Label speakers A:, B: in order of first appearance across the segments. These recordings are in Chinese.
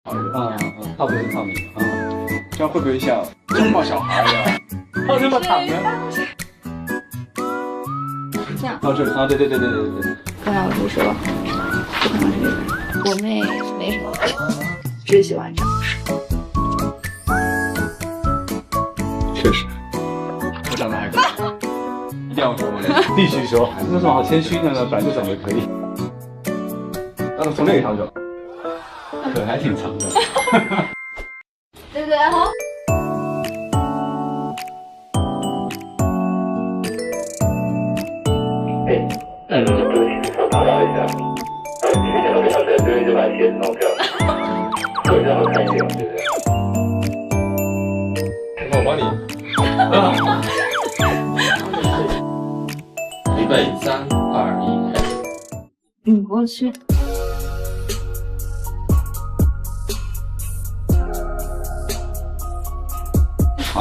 A: 泡面是泡面，这样会不会像拥抱小孩一样？泡这么躺呢？
B: 这样。
A: 到这里啊，对。
B: 刚才我是说，不可能是这个。我妹没什么，只喜欢这样。
A: 确实，我长得还可以，一定要说吗？必须说，那什么好谦虚的呢？本来就长得可以。那从那里上走，腿还挺长的。
B: 对不对？好。
C: 这个请手打扰一下，去年的票在这边就把鞋子弄掉，会让我看一眼，对不对？
A: 我帮你。
D: 预备3、2、1，开始。
B: 我去。
A: 好。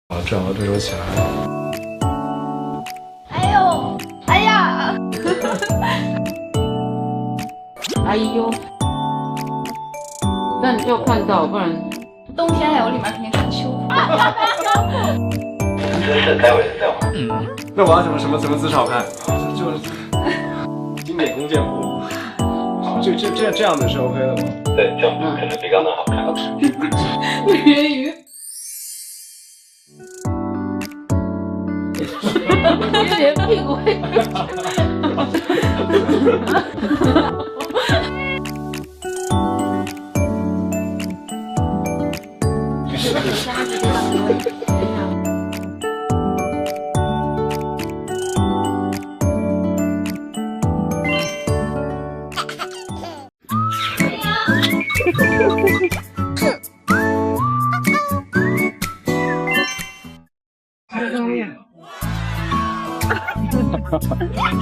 A: 好，正好对手起来了。
B: 哎呀！
E: 哎呦！但你要看到，不然
B: 冬天呀，我里面肯定穿秋裤。
C: 真是待会儿再玩。
A: 那我要什么姿势好看？就是经典弓箭步。这样子是 OK 的吗？
C: 对，这样可能比刚刚好看。
E: 鱼鱼。有点屁股会。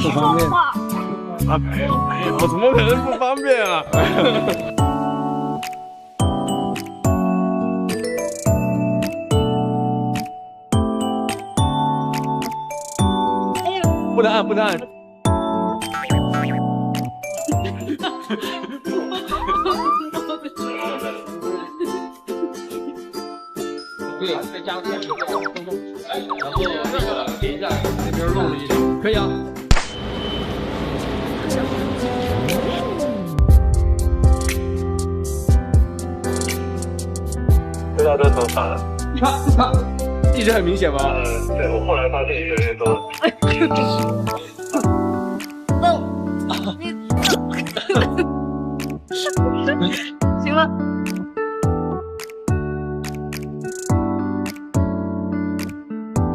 A: 不方便啊，没有，怎么可能不方便啊？不能按。
D: 对，再加电，然后那个点一下，那边漏了一点，可以啊。
C: 知道这头发了。
A: 他一直很明显吗？
C: 对，我后来发现越来越多。
B: 行了。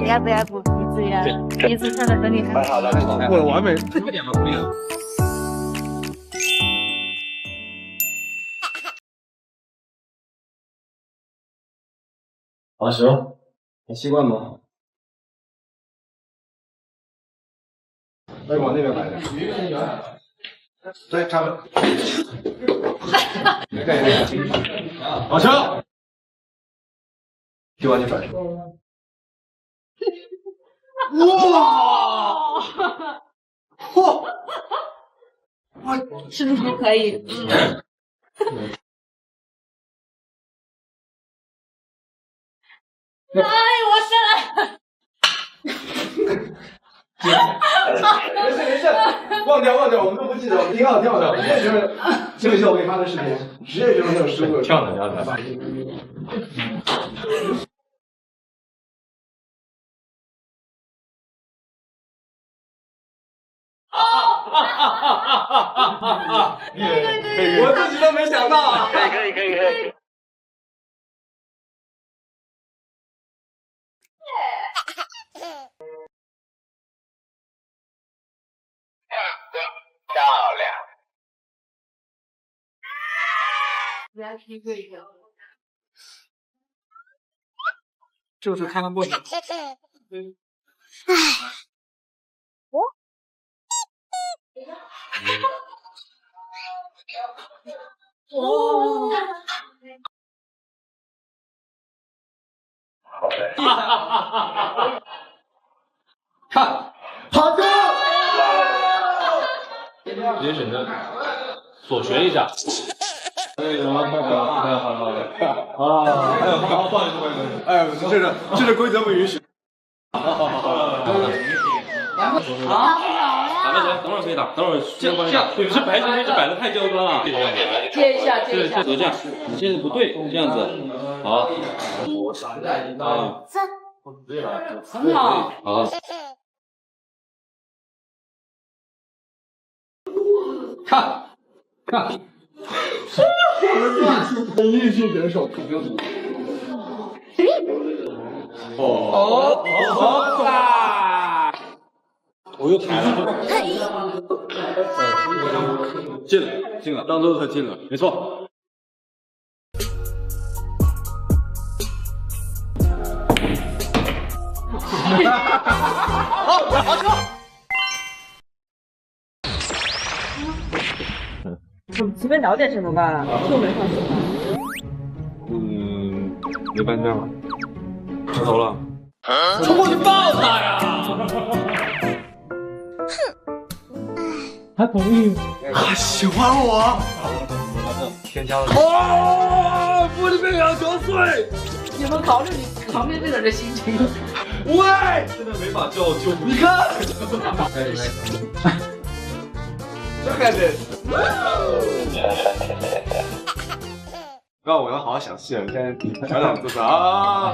B: 要不要补鼻子呀？鼻子看的很厉害。
C: 还好了，
A: 过了完美。
D: 有点吧，不要。
A: 老熊，你习惯吗？那往那边摆的。对，差不多。老熊，就往你转身。哇！
B: 是不是可以？哎，我上来。
A: 没事，忘掉，我们都不记得，我们挺好的。这个是我给你发的视频，职业选手没有失误，跳的。我自己都没想到。
C: 可以。漂亮。
E: 来 PK 一下。
A: 就是看看过程。
B: 哦。
C: 好的。
A: 看，好球！
D: 直接选择。所学一下。
A: 哎，好了，哎，好，不好意思，哎，这规则不允许。好。
D: 打不行，等会儿可以打，等会儿这样，你这白球位置摆的太刁钻了。
E: 接一下，接一下。
D: 对，这样，你现在不对，这样子，好。
E: 很好。
D: 好。
A: 看，我们硬性选手。我又抬了，进了，当周他进了，没错。
E: 我们随便聊点什么吧，就没放松。
A: 没搬家了，出头了，
D: 冲过去抱他呀！
A: 他同意，他喜欢我。添加了。哦，玻璃杯2球碎。
E: 你们考虑你旁边这个人的心情。
A: 喂，现在没法救，你看。这还得。那我要好好想戏了，现在调两姿势啊。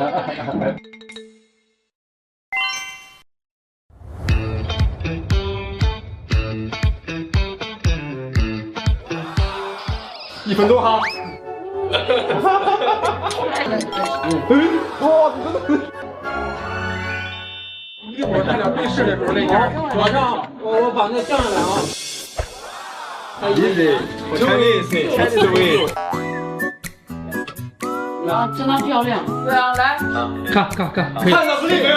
A: 1分多哈。哇，
D: 一会儿看点对视的时候那边，马上我把那降下来啊。
A: Easy, Chinese win。
E: 啊，真的漂亮。对啊，来。
D: 看，
A: 看到不力没有？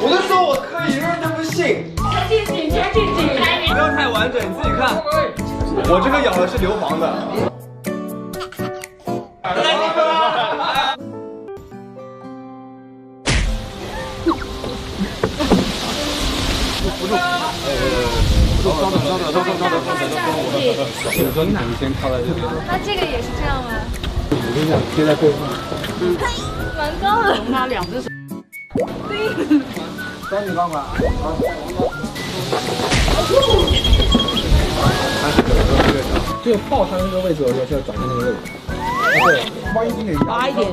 A: 我都说我可以，人家不信。
E: 前进，
A: 不要太完整，你自己看。我这个咬的是硫磺的。
F: 那这个也是这样吗？
A: 我跟你讲，贴在背上。
F: 蛮高的。
E: 从他2只手。
A: 3米钢管。这个抱他那个位置，我就要找他那个位置。对，挖一点点，
E: 拔一点，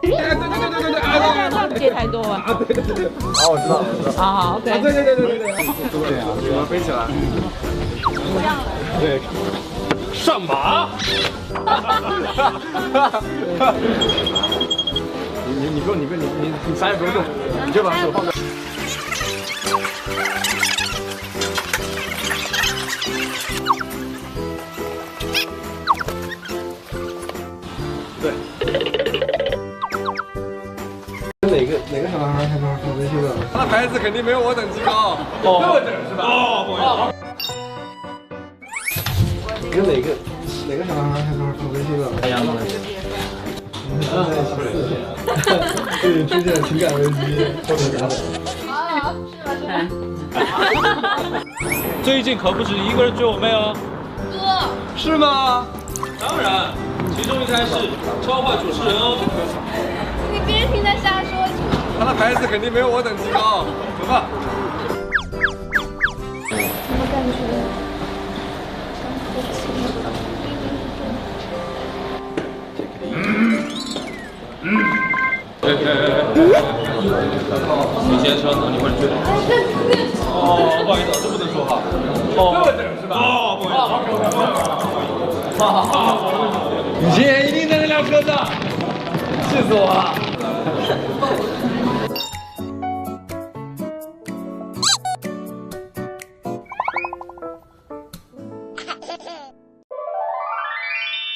A: 对，
E: 对，接太多了。
A: 对。好，我知道。
E: 好 ，OK。
A: 对。多点啊，给它背起来。对。
D: 上马。
A: 你不用，你啥也不用动，你就把手放在。对。哪个小男孩开发微信的？他的牌子肯定没有我等级高。这等是吧？哦，不好意思。你跟哪个小男孩开发微信的？哎呀，对你出现情感危机或者啥的。
F: 啊，是吧？
D: 最近可不止一个人追我妹哦。
F: 哥。
A: 是吗？
D: 当然，其中一台是超话主持人哦。
F: 你别听他瞎说。
A: 他的牌子肯定没有我等级高，走吧。
F: 我感觉。
D: 你先车，等你会追。哦，不好意思，这不能说话。哦，这等是吧？哦，不好意思。
A: 你今天一定在那辆车上，气死我了。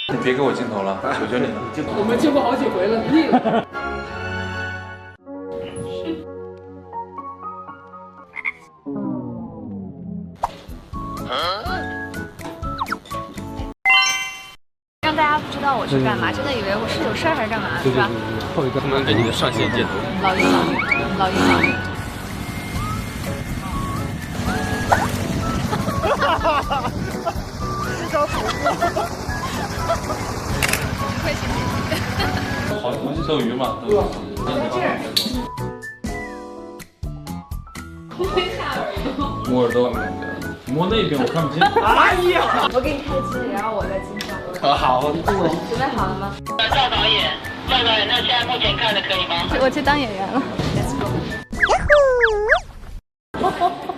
D: 你别给我镜头了，求求你了。
E: 我们见过好几回了，腻了。
F: 让大家不知道我去干嘛，真的以为我是有事儿还是干嘛，是吧？
D: 他们给你的上线箭头。
F: 老鹰。
D: 寿鱼嘛，都在这儿。摸耳朵，摸那边我看不见。
E: 哎呀！
B: 我给你开机，然后我再进场。
D: 好，
B: 准备好了吗？
G: 赵导演，那现在目前看的可以吗？
F: 我去当演员了。